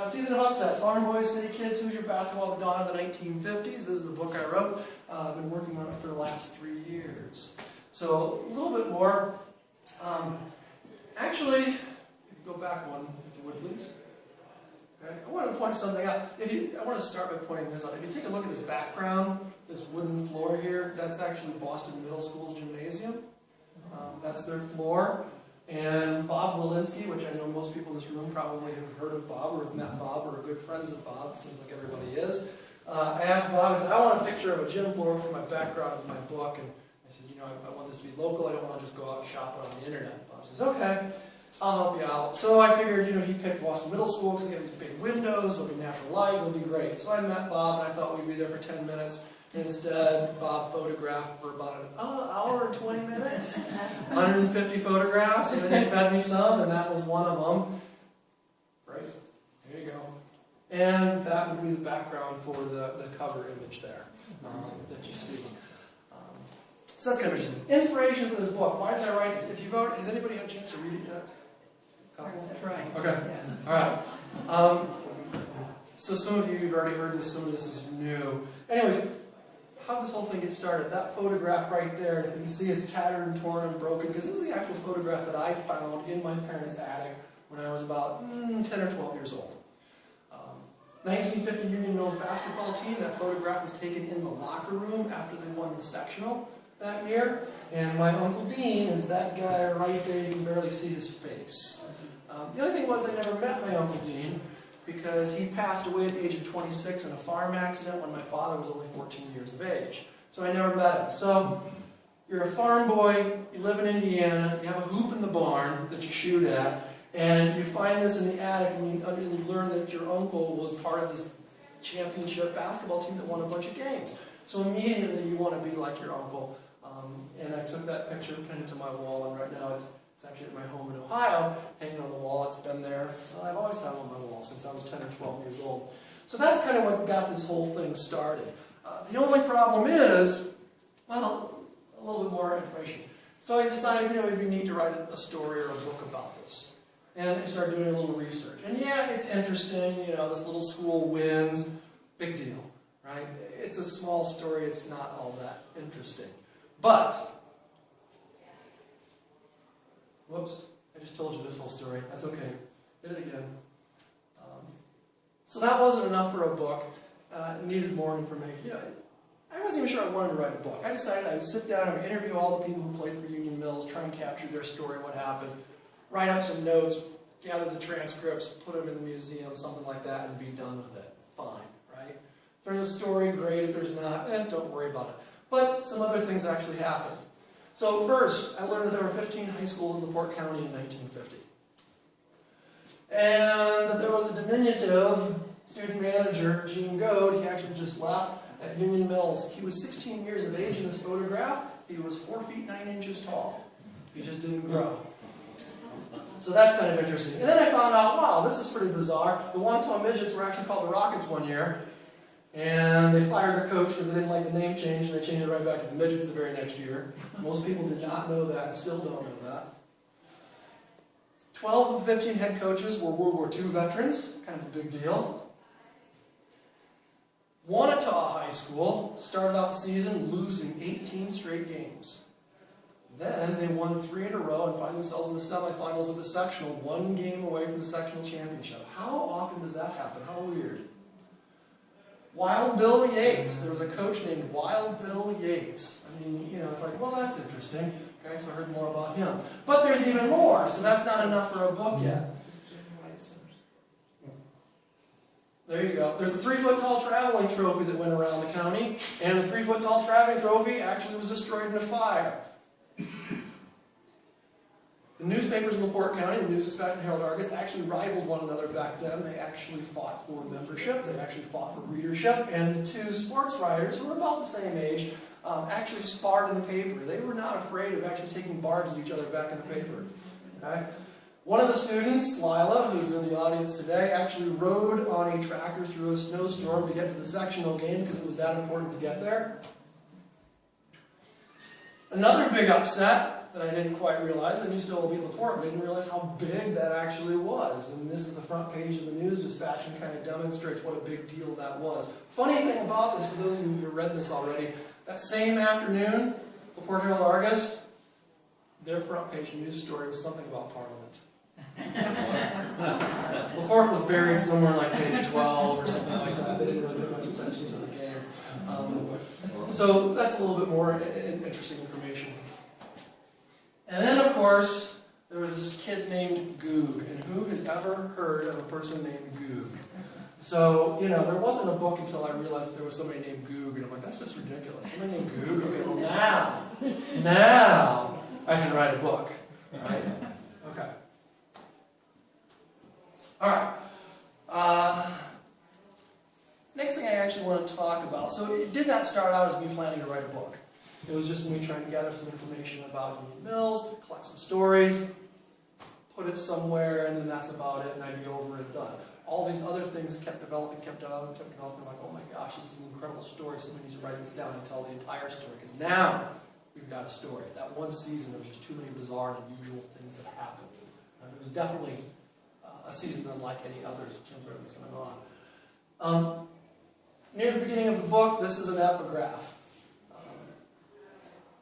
Season of Upsets, Farm Boys, City Kids, Who's Your Basketball, the Dawn of the 1950s. This is the book I wrote. I've been working on it for the last 3 years. So, a little bit more. Actually, go back one, if you would, please. Okay. I want to point something out. I want to start by pointing this out. If you take a look at this background, this wooden floor here, that's actually Boston Middle School's gymnasium. That's their floor. And Bob Walensky, which I know most people in this room probably have heard of Bob, or have met Bob, or are good friends of Bob. It seems like everybody is. I asked Bob, I said, I want a picture of a gym floor for my background of my book. And I said, you know, I want this to be local. I don't want to just go out and shop it on the internet. Bob says, okay, I'll help you out. So I figured, you know, he picked Boston Middle School because he has these big windows, there'll be natural light, it'll be great. So I met Bob, and I thought we'd be there for 10 minutes. Instead, Bob photographed for about an hour and 20 minutes, 150 photographs, and then he fed me some, and that was one of them. Bryce, there you go. And that would be the background for the cover image there that you see. So that's kind of interesting. Inspiration for this book. Why did I write it? If you vote, has anybody had a chance to read it yet? Couple? Trying. Okay. Yeah. All right. So some of you have already heard this, some of this is new. Anyways, how did this whole thing get started? That photograph right there, you can see it's tattered and torn and broken, because this is the actual photograph that I found in my parents' attic when I was about 10 or 12 years old. 1950 Union Mills basketball team, that photograph was taken in the locker room after they won the sectional that year. And my Uncle Dean is that guy right there, you can barely see his face. The other thing was I never met my Uncle Dean, because he passed away at the age of 26 in a farm accident when my father was only 14 years of age. So I never met him. So, you're a farm boy, you live in Indiana, you have a hoop in the barn that you shoot at, and you find this in the attic, and you learn that your uncle was part of this championship basketball team that won a bunch of games. So immediately you want to be like your uncle. And I took that picture, pinned it to my wall, and right now it's actually at my home in Ohio, hanging on the wall. It's been there. Well, I've always had it on my wall since I was 10 or 12 years old. So that's kind of what got this whole thing started. The only problem is, well, a little bit more information. So I decided, you know, it'd be neat to write a story or a book about this. And I started doing a little research. And yeah, it's interesting, you know, this little school wins. Big deal, right? It's a small story. It's not all that interesting. But, whoops, I just told you this whole story. That's okay. Did it again. So that wasn't enough for a book. Needed more information. You know, I wasn't even sure I wanted to write a book. I decided I would sit down and interview all the people who played for Union Mills, try and capture their story, what happened, write up some notes, gather the transcripts, put them in the museum, something like that, and be done with it. Fine, right? If there's a story, great. If there's not, don't worry about it. But some other things actually happened. So first, I learned that there were 15 high schools in LaPorte County in 1950. And that there was a diminutive student manager, Gene Goad. He actually just left at Union Mills. He was 16 years of age in this photograph. He was 4 feet 9 inches tall. He just didn't grow. So that's kind of interesting. And then I found out, wow, this is pretty bizarre. The Wanton Midgets were actually called the Rockets one year. And they fired the coach because they didn't like the name change, and they changed it right back to the Midgets the very next year. Most people did not know that and still don't know that. 12 of the 15 head coaches were World War II veterans, kind of a big deal. Wanata High School started out the season losing 18 straight games. Then they won 3 in a row and find themselves in the semifinals of the sectional, 1 game away from the sectional championship. How often does that happen? How weird. Wild Bill Yates. There was a coach named Wild Bill Yates. I mean, you know, it's like, well, that's interesting. Okay, so I heard more about him. But there's even more, so that's not enough for a book yet. There you go. There's a 3-foot-tall traveling trophy that went around the county, and the 3-foot-tall traveling trophy actually was destroyed in a fire. The newspapers in LaPorte County, the News-Dispatch and the Herald-Argus, actually rivaled one another back then. They actually fought for membership, they actually fought for readership, and the 2 sports writers, who were about the same age, actually sparred in the paper. They were not afraid of actually taking barbs at each other back in the paper. Okay? One of the students, Lila, who's in the audience today, actually rode on a tractor through a snowstorm to get to the sectional game because it was that important to get there. Another big upset that I didn't quite realize. I knew still will be LaPorte, but I didn't realize how big that actually was. And this is the front page of the News Dispatch and kind of demonstrates what a big deal that was. Funny thing about this, for those of you who read this already, that same afternoon, LaPorte Herald-Argus, their front page news story was something about Parliament. LaPorte was buried somewhere like page 12 or something like that. They didn't really pay much attention to the game. So that's a little bit more interesting information. And then, of course, there was this kid named Goog. And who has ever heard of a person named Goog? So, you know, there wasn't a book until I realized that there was somebody named Goog. And I'm like, that's just ridiculous. Somebody named Goog? Okay, well now I can write a book. Right? Okay. All right. Next thing I actually want to talk about. So it did not start out as me planning to write a book. It was just me trying to gather some information about Union Mills, collect some stories, put it somewhere, and then that's about it, and I'd be over it, done. All these other things kept developing. I'm like, oh my gosh, this is an incredible story. Somebody needs to write this down and tell the entire story. Because now we've got a story. That one season, there was just too many bizarre and unusual things that happened. It was definitely a season unlike any others in terms of everything that's going on. Near the beginning of the book, this is an epigraph.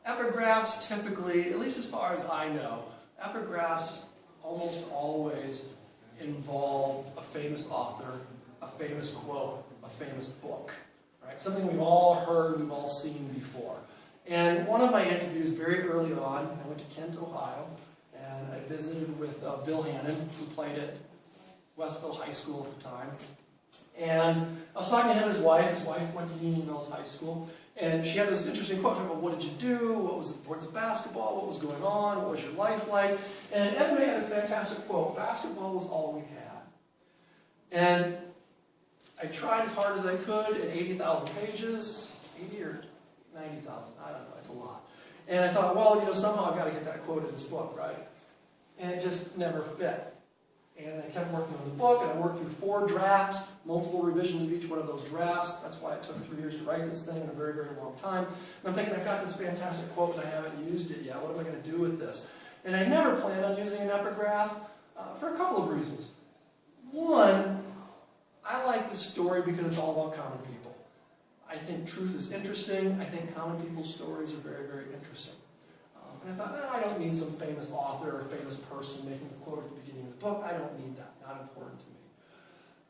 Epigraphs typically, at least as far as I know, epigraphs almost always involve a famous author, a famous quote, a famous book. Right? Something we've all heard, we've all seen before. And one of my interviews very early on, I went to Kent, Ohio, and I visited with Bill Hannon, who played at Westville High School at the time. And I was talking to him and his wife. His wife went to Union Mills High School. And she had this interesting quote about what did you do, what was the importance of basketball, what was going on, what was your life like. And Evan May had this fantastic quote, basketball was all we had. And I tried as hard as I could in 80,000 pages, 80 or 90,000, I don't know, it's a lot. And I thought, well, you know, somehow I've got to get that quote in this book, right? And it just never fit. And I kept working on the book, and I worked through 4 drafts, multiple revisions of each one of those drafts. That's why it took 3 years to write this thing in a very, very long time. And I'm thinking, I've got this fantastic quote, and I haven't used it yet. What am I going to do with this? And I never planned on using an epigraph for a couple of reasons. One, I like this story because it's all about common people. I think truth is interesting. I think common people's stories are very, very interesting. And I thought, no, I don't need some famous author or famous person making a quote at the beginning of the book. I don't need that. Not important to me.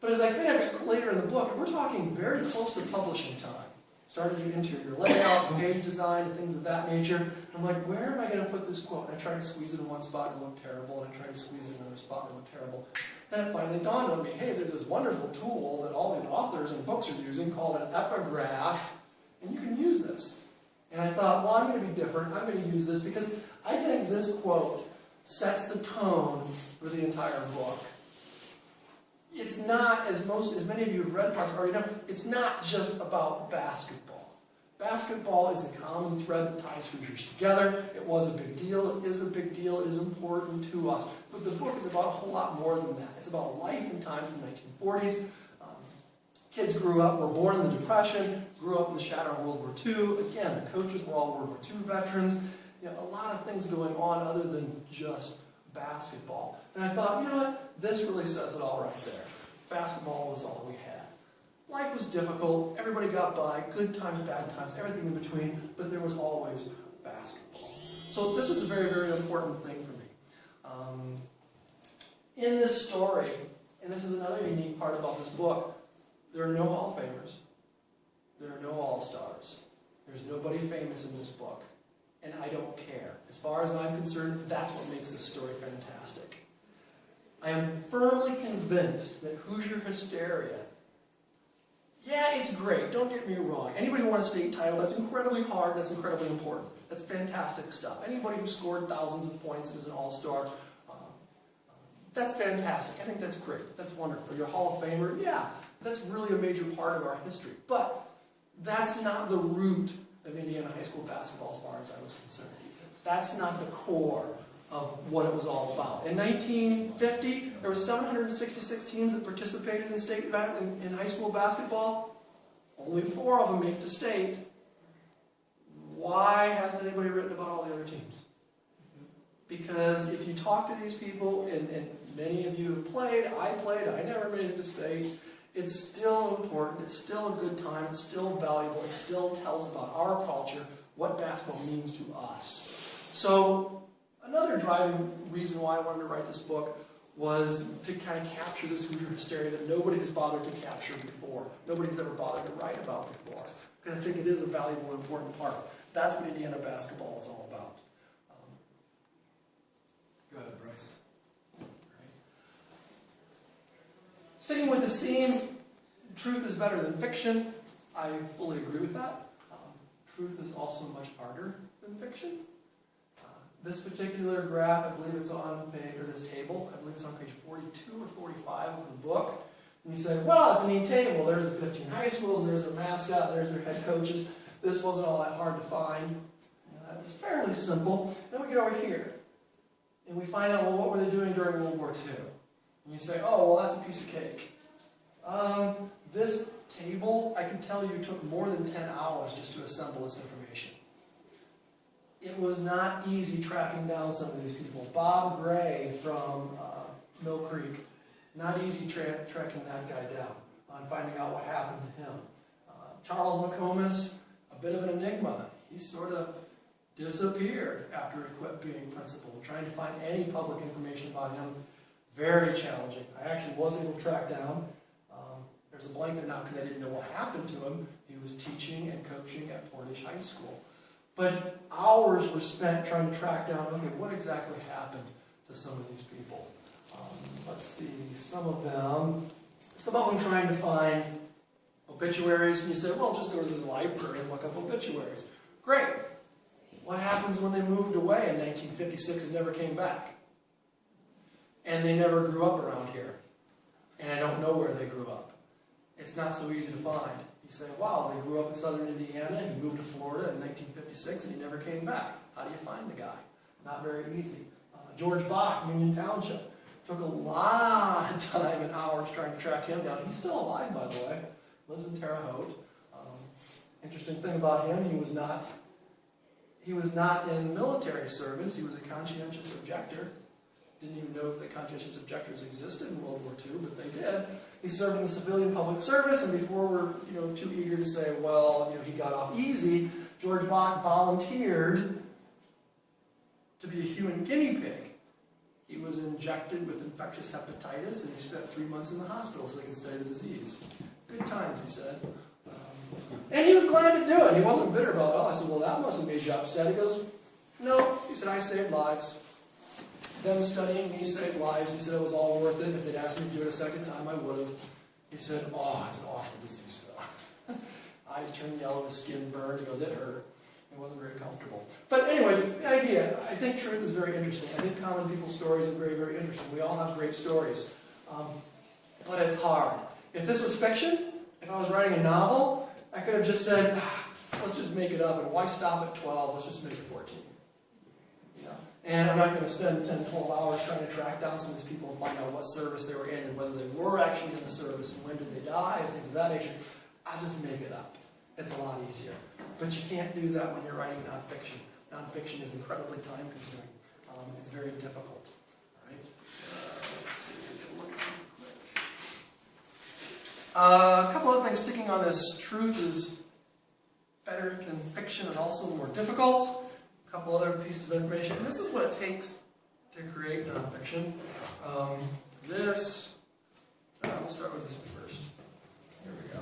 But as I kind of got later in the book, and we're talking very close to publishing time, started to get interior layout, page design, and things of that nature. I'm like, where am I going to put this quote? And I tried to squeeze it in one spot and it looked terrible, and I tried to squeeze it in another spot and it looked terrible. Then it finally dawned on me, hey, there's this wonderful tool that all the authors and books are using called an epigraph, and you can use this. And I thought, well, I'm going to be different. I'm going to use this because I think this quote sets the tone for the entire book. It's not, as many of you have read parts already know, it's not just about basketball. Basketball is the common thread that ties Hoosiers together. It was a big deal. It is a big deal. It is important to us. But the book is about a whole lot more than that. It's about life and times in the 1940s. Kids grew up, were born in the Depression, grew up in the shadow of World War II. Again, the coaches were all World War II veterans. You know, a lot of things going on other than just basketball. And I thought, you know what? This really says it all right there. Basketball was all we had. Life was difficult. Everybody got by. Good times, bad times, everything in between. But there was always basketball. So this was a very, very important thing for me. In this story, and this is another unique part about this book, there are no Hall of Famers. There are no All-Stars. There's nobody famous in this book. And I don't care. As far as I'm concerned, that's what makes this story fantastic. I am firmly convinced that Hoosier hysteria, yeah, it's great, don't get me wrong. Anybody who won a state title, that's incredibly hard, that's incredibly important. That's fantastic stuff. Anybody who scored thousands of points and is an all-star, that's fantastic. I think that's great. That's wonderful. You're a Hall of Famer, yeah, that's really a major part of our history. But that's not the root of Indiana high school basketball as far as I was concerned. That's not the core of what it was all about. In 1950, there were 766 teams that participated in high school basketball. Only 4 of them make it to state. Why hasn't anybody written about all the other teams? Because if you talk to these people, and many of you have played, I never made it to state, it's still important, it's still a good time, it's still valuable, it still tells about our culture, what basketball means to us. So, another driving reason why I wanted to write this book was to kind of capture this Hoosier hysteria that nobody has bothered to capture before. Nobody's ever bothered to write about before. Because I think it is a valuable, important part. That's what Indiana basketball is all about. Go ahead, Bryce. Right. Sticking with this theme, truth is better than fiction. I fully agree with that. Truth is also much harder than fiction. This particular graph, I believe it's on page, or this table, I believe it's on page 42 or 45 of the book. And you say, well, it's a neat table. There's the 15 high schools, there's their mascot, there's their head coaches. This wasn't all that hard to find. That was fairly simple. Then we get over here. And we find out, well, what were they doing during World War II? And you say, oh, well, that's a piece of cake. This table, I can tell you, took more than 10 hours just to assemble this information. It was not easy tracking down some of these people. Bob Gray from Mill Creek, not easy tracking that guy down on finding out what happened to him. Charles McComas, a bit of an enigma. He sort of disappeared after he quit being principal. Trying to find any public information about him, very challenging. I actually was able to track down. There's a blank there now because I didn't know what happened to him. He was teaching and coaching at Portage High School. But hours were spent trying to track down, okay, what exactly happened to some of these people? Let's see, some of them trying to find obituaries, and you say, well, just go to the library and look up obituaries. Great. What happens when they moved away in 1956 and never came back? And they never grew up around here. And I don't know where they grew up. It's not so easy to find. You say, wow, they grew up in southern Indiana, and he moved to Florida in 1956 and he never came back. How do you find the guy? Not very easy. George Bach, Union Township. Took a lot of time and hours trying to track him down. He's still alive, by the way. Lives in Terre Haute. Interesting thing about him, he was not in military service. He was a conscientious objector. Didn't even know that conscientious objectors existed in World War II, but they did. He served in the civilian public service, and before we're too eager to say, well, he got off easy, George Bach volunteered to be a human guinea pig. He was injected with infectious hepatitis, and he spent 3 months in the hospital so they could study the disease. Good times, he said. And he was glad to do it. He wasn't bitter about it. I said, well, that must have made you upset. He goes, no. He said, I saved lives. Them studying me saved lives. He said it was all worth it. If they'd asked me to do it a second time, I would have. He said, oh, it's an awful disease, though. Eyes turned yellow, his skin burned. He goes, it hurt. It wasn't very comfortable. But anyways, the idea, I think truth is very interesting. I think common people's stories are very, very interesting. We all have great stories. But it's hard. If this was fiction, if I was writing a novel, I could have just said, let's just make it up. And why stop at 12? Let's just make it 14. And I'm not going to spend 10, 12 hours trying to track down some of these people and find out what service they were in and whether they were actually in the service and when did they die and things of that nature. I just make it up. It's a lot easier. But you can't do that when you're writing nonfiction. Nonfiction is incredibly time consuming. It's very difficult. All right? Let's see. Look at something quick. A couple of things sticking on this. Truth is better than fiction and also more difficult. A couple other pieces of information. And this is what it takes to create nonfiction. We'll start with this one first. Here we go.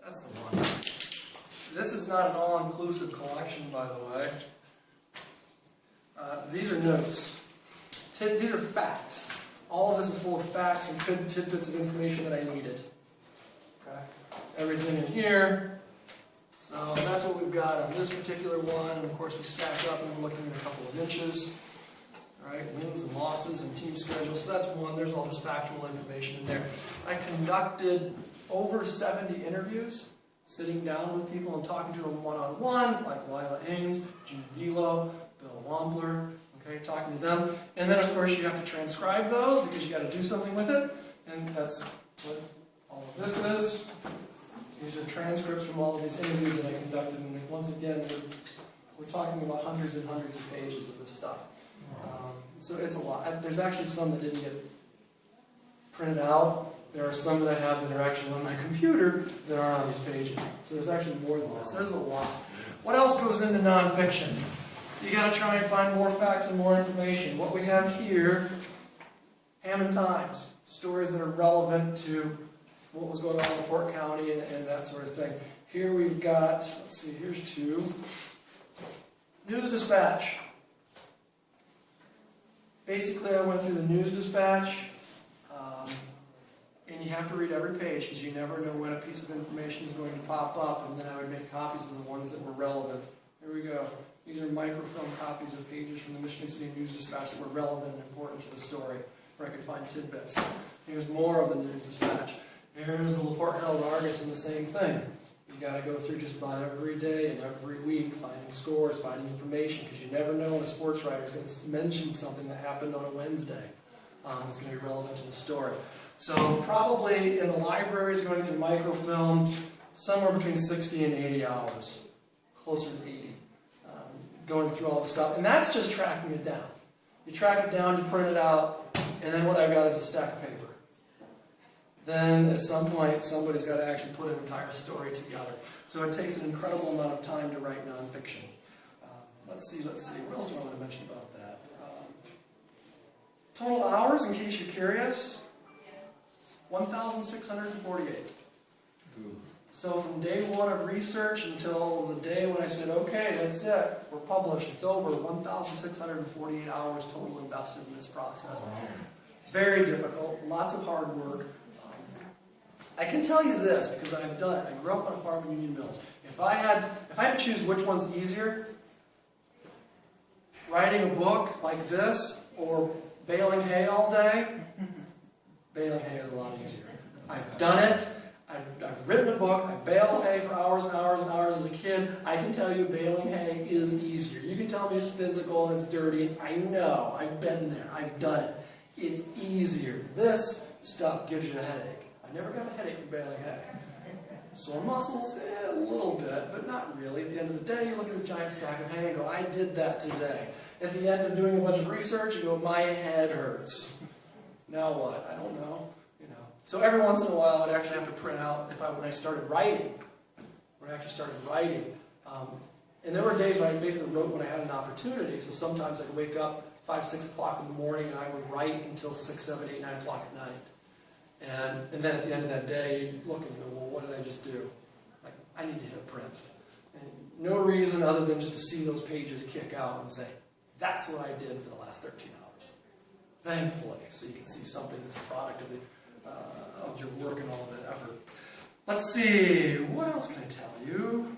That's the one. This is not an all-inclusive collection, by the way. These are notes. These are facts. All of this is full of facts and tidbits of information that I needed. Okay? Everything in here. So that's what we've got on this particular one. And of course, we stack up and we're looking at a couple of inches. Right? Wins and losses and team schedules. So that's one. There's all this factual information in there. I conducted over 70 interviews, sitting down with people and talking to them one-on-one, like Lila Ames, Gina Dilo, Bill Wampler, okay, talking to them. And then, of course, you have to transcribe those because you got to do something with it. And that's what all of this is. These are transcripts from all of these interviews that I conducted. And once again, we're talking about hundreds and hundreds of pages of this stuff. So it's a lot. There's actually some that didn't get printed out. There are some that I have that are actually on my computer that are on these pages. So there's actually more than this. There's a lot. What else goes into nonfiction? You got to try and find more facts and more information. What we have here, Hammond Times, stories that are relevant to what was going on in LaPorte County and that sort of thing. Here we've got, let's see, here's two. News Dispatch. Basically, I went through the News Dispatch, and you have to read every page because you never know when a piece of information is going to pop up, and then I would make copies of the ones that were relevant. Here we go. These are microfilm copies of pages from the Michigan City News Dispatch that were relevant and important to the story, where I could find tidbits. Here's more of the News Dispatch. Here's the LaPorte Herald-Argus, and the same thing. You got to go through just about every day and every week finding scores, finding information, because you never know when a sports writer is going to mention something that happened on a Wednesday. It's going to be relevant to the story. So probably in the libraries going through microfilm, somewhere between 60 and 80 hours, closer to 80, going through all the stuff. And that's just tracking it down. You track it down, you print it out, and then what I've got is a stack of paper. Then at some point, somebody's got to actually put an entire story together. So it takes an incredible amount of time to write nonfiction. Let's see. What else do I want to mention about that? Total hours, in case you're curious, 1,648. So from day one of research until the day when I said, okay, that's it, we're published, it's over, 1,648 hours total invested in this process. Very difficult, lots of hard work. I can tell you this, because I've done it. I grew up on a farm in Union Mills. If I had to choose which one's easier, writing a book like this or baling hay all day, baling hay is a lot easier. I've done it. I've written a book. I baled hay for hours and hours and hours as a kid. I can tell you baling hay is easier. You can tell me it's physical and it's dirty. I know. I've been there. I've done it. It's easier. This stuff gives you a headache. I never got a headache from baling hay. Sore muscles? A little bit, but not really. At the end of the day, you look at this giant stack of hay and go, I did that today. At the end of doing a bunch of research, you go, my head hurts. Now what? I don't know. So every once in a while, I'd actually have to print out when I started writing. And there were days when I basically wrote when I had an opportunity. So sometimes I'd wake up 5, 6 o'clock in the morning, and I would write until 6, 7, 8, 9 o'clock at night. And then at the end of that day, you look and go, well, what did I just do? Like, I need to hit print. And no reason other than just to see those pages kick out and say, that's what I did for the last 13 hours. Thankfully, so you can see something that's a product of your work and all of that effort. Let's see, what else can I tell you?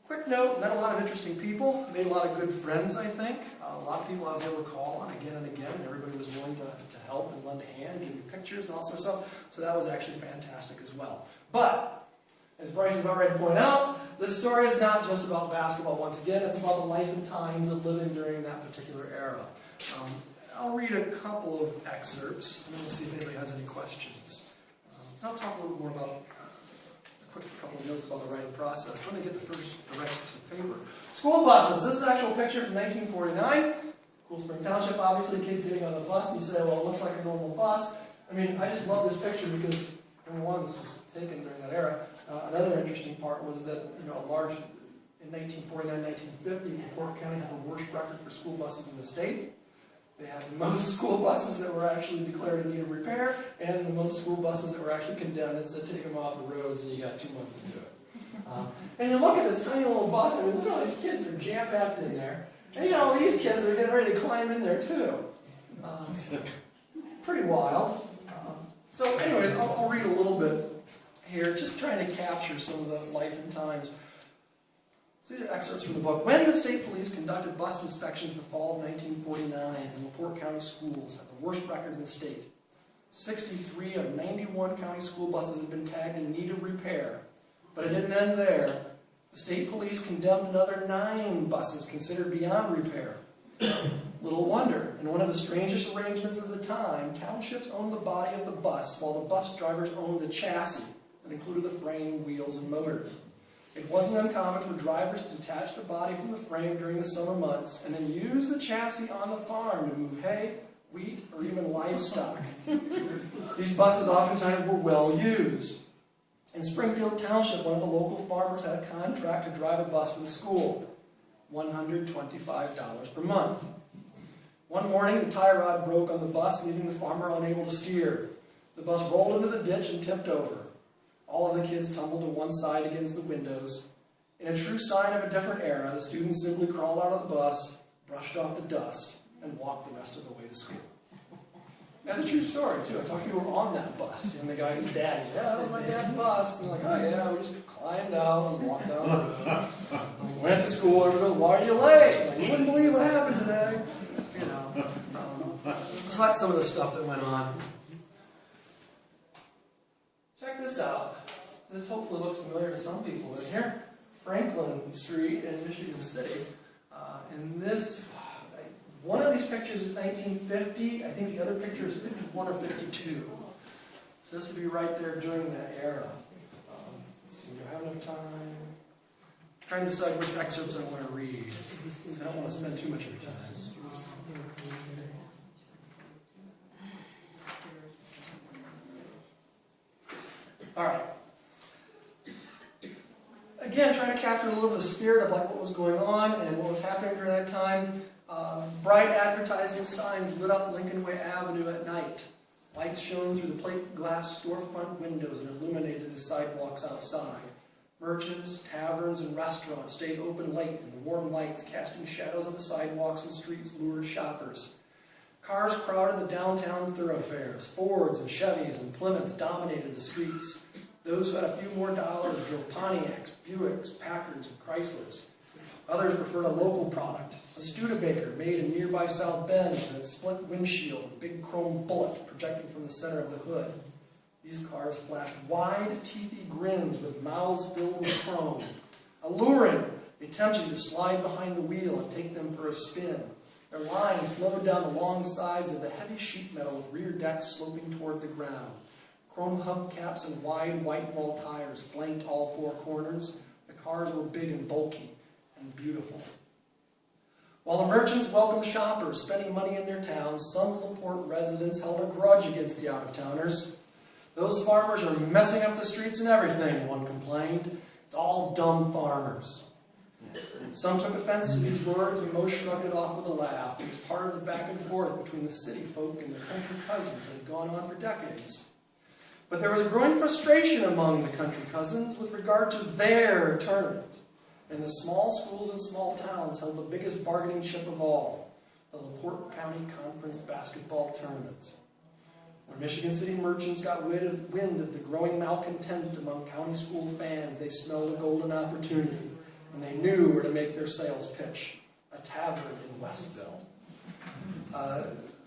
Quick note, met a lot of interesting people, made a lot of good friends, I think. A lot of people I was able to call on again and again, and everybody was willing to help and lend a hand, give me pictures and all sorts of stuff. So that was actually fantastic as well. But, as Bryce is about ready to point out, this story is not just about basketball once again, it's about the life and times of living during that particular era. I'll read a couple of excerpts, and then we'll see if anybody has any questions. I'll talk a little more about a quick couple of notes about the writing process. Let me get the right piece of paper. School buses. This is an actual picture from 1949. Cool Spring Township, obviously, kids getting on the bus, and you say, well, it looks like a normal bus. I mean, I just love this picture because, number one, this was taken during that era. Another interesting part was that, in 1949, 1950, LaPorte County had the worst record for school buses in the state. They had the most school buses that were actually declared in need of repair, and the most school buses that were actually condemned and said, take them off the roads, and you got 2 months to do it. And you look at this tiny little bus, I mean, look at all these kids that are jam-packed in there. And these kids are getting ready to climb in there too. Pretty wild. So anyways, I'll read a little bit here, just trying to capture some of the life and times. So these are excerpts from the book. When the state police conducted bus inspections in the fall of 1949, the LaPorte County schools had the worst record in the state. 63 of 91 county school buses had been tagged in need of repair. But it didn't end there. The state police condemned another 9 buses considered beyond repair. Little wonder, in one of the strangest arrangements of the time, townships owned the body of the bus while the bus drivers owned the chassis that included the frame, wheels, and motor. It wasn't uncommon for drivers to detach the body from the frame during the summer months and then use the chassis on the farm to move hay, wheat, or even livestock. These buses oftentimes were well used. In Springfield Township, one of the local farmers had a contract to drive a bus for the school, $125 per month. One morning, the tie rod broke on the bus, leaving the farmer unable to steer. The bus rolled into the ditch and tipped over. All of the kids tumbled to one side against the windows. In a true sign of a different era, the students simply crawled out of the bus, brushed off the dust, and walked the rest of the way to school. That's a true story, too. I talked to people who were on that bus, and the guy whose dad, yeah, that was my dad's bus. And they're like, oh yeah, we just climbed out and walked down the road. We went to school, and everybody, why are you late? Like, you wouldn't believe what happened today. You know, so that's some of the stuff that went on. Check this out. This hopefully looks familiar to some people in here. Franklin Street in Michigan City. And this, one of these pictures is 1950. I think the other picture is 51 or 52. So this would be right there during that era. Let's see, do I have enough time? I'm trying to decide which excerpts I want to read, because I don't want to spend too much of your time. All right. Again, trying to capture a little of the spirit of like what was going on and what was happening during that time. Bright advertising signs lit up Lincoln Way Avenue at night. Lights shone through the plate glass storefront windows and illuminated the sidewalks outside. Merchants, taverns, and restaurants stayed open late, and the warm lights casting shadows on the sidewalks and streets lured shoppers. Cars crowded the downtown thoroughfares. Fords and Chevys and Plymouths dominated the streets. Those who had a few more dollars drove Pontiacs, Buicks, Packards, and Chryslers. Others preferred a local product, a Studebaker made in nearby South Bend with its split windshield and big chrome bullet projecting from the center of the hood. These cars flashed wide, teethy grins with mouths filled with chrome. Alluring, they tempted you to slide behind the wheel and take them for a spin. Their lines flowed down the long sides of the heavy sheet metal with rear decks sloping toward the ground. Chrome hubcaps and wide white wall tires flanked all four corners. The cars were big and bulky and beautiful. While the merchants welcomed shoppers spending money in their towns, some LaPorte residents held a grudge against the out-of-towners. Those farmers are messing up the streets and everything, one complained. It's all dumb farmers. Some took offense to these words, and most shrugged it off with a laugh. It was part of the back and forth between the city folk and their country cousins that had gone on for decades. But there was a growing frustration among the country cousins with regard to their tournament. And the small schools and small towns held the biggest bargaining chip of all, the LaPorte County Conference basketball tournament. When Michigan City merchants got wind of the growing malcontent among county school fans, they smelled a golden opportunity, and they knew where to make their sales pitch, a tavern in Westville.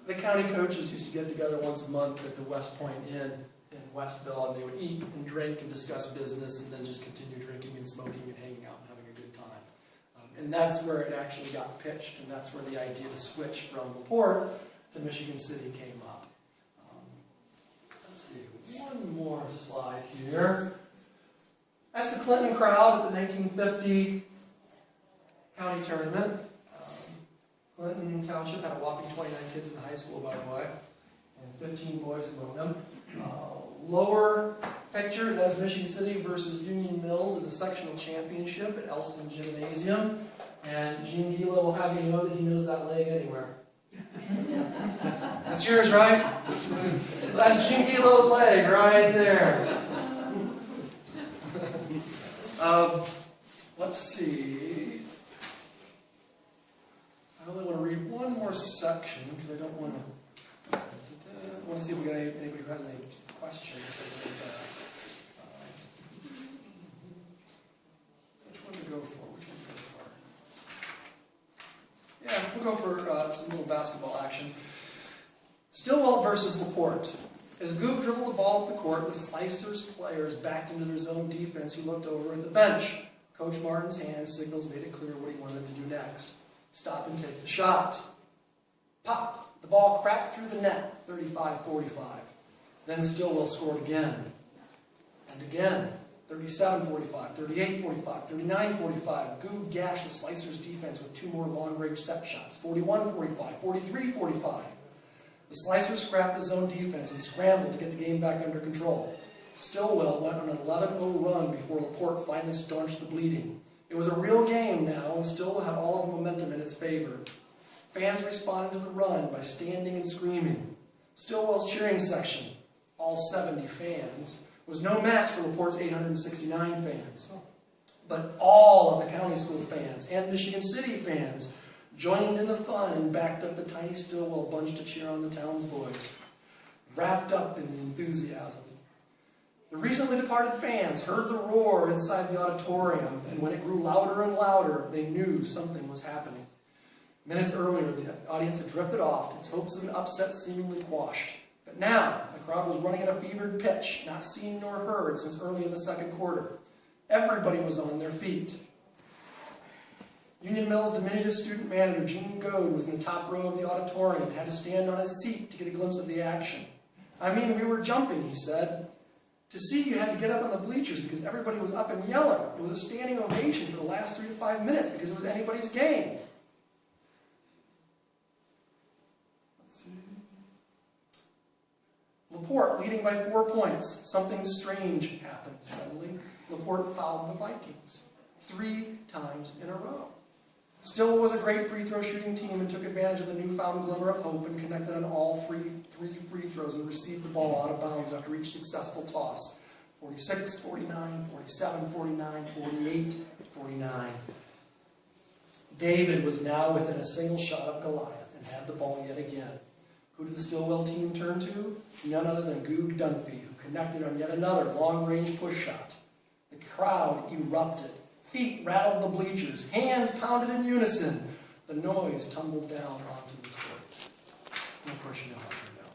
The county coaches used to get together once a month at the West Point Inn in Westville, and they would eat and drink and discuss business, and then just continue drinking and smoking and hanging out and having a good time. And that's where it actually got pitched, and that's where the idea to switch from LaPorte to Michigan City came up. Let's see, one more slide here. That's the Clinton crowd at the 1950 county tournament. Clinton Township had a whopping 29 kids in high school, by the way, and 15 boys among them. Lower picture, that's Michigan City versus Union Mills in the sectional championship at Elston Gymnasium. And Gene Gilo will have you know that he knows that leg anywhere. That's yours, right? That's Gene Gilo's leg right there. Let's see. I only want to read one more section because I don't want to. I want to see if we got anybody who has any questions or something like that. Which one to go for? Yeah, we'll go for some little basketball action. Stillwell versus LaPorte. As Goop dribbled the ball up the court, the Slicers players backed into their zone defense who looked over at the bench. Coach Martin's hand signals made it clear what he wanted to do next. Stop and take the shot. Pop! The ball cracked through the net, 35-45. Then Stillwell scored again. And again. 37-45, 38-45, 39-45. Goog gashed the Slicers' defense with 2 more long-range set shots. 41-45, 43-45. The Slicers scrapped the zone defense and scrambled to get the game back under control. Stillwell went on an 11-0 run before LaPorte finally staunched the bleeding. It was a real game now, and Stillwell had all of the momentum in its favor. Fans responded to the run by standing and screaming. Stillwell's cheering section, all 70 fans, was no match for LaPorte's 869 fans. But all of the county school fans and Michigan City fans joined in the fun and backed up the tiny Stillwell bunch to cheer on the town's boys, wrapped up in the enthusiasm. The recently departed fans heard the roar inside the auditorium, and when it grew louder and louder, they knew something was happening. Minutes earlier, the audience had drifted off, its hopes of an upset seemingly quashed. But now, the crowd was running at a fevered pitch, not seen nor heard since early in the second quarter. Everybody was on their feet. Union Mills diminutive student manager Gene Goad was in the top row of the auditorium and had to stand on his seat to get a glimpse of the action. "I mean, we were jumping," he said. "To see, you had to get up on the bleachers because everybody was up and yelling. It was a standing ovation for the last 3 to 5 minutes because it was anybody's game." Let's see. LaPorte leading by 4 points. Something strange happened suddenly. LaPorte fouled the Vikings 3 times in a row. Still was a great free throw shooting team and took advantage of the newfound glimmer of hope and connected on all 3 free throws and received the ball out of bounds after each successful toss. 46-49, 47-49, 48-49. David was now within a single shot of Goliath and had the ball yet again. Who did the Stillwell team turn to? None other than Goog Dunphy, who connected on yet another long-range push shot. The crowd erupted. Feet rattled the bleachers. Hands pounded in unison. The noise tumbled down onto the court. And of course, you know how it turned out.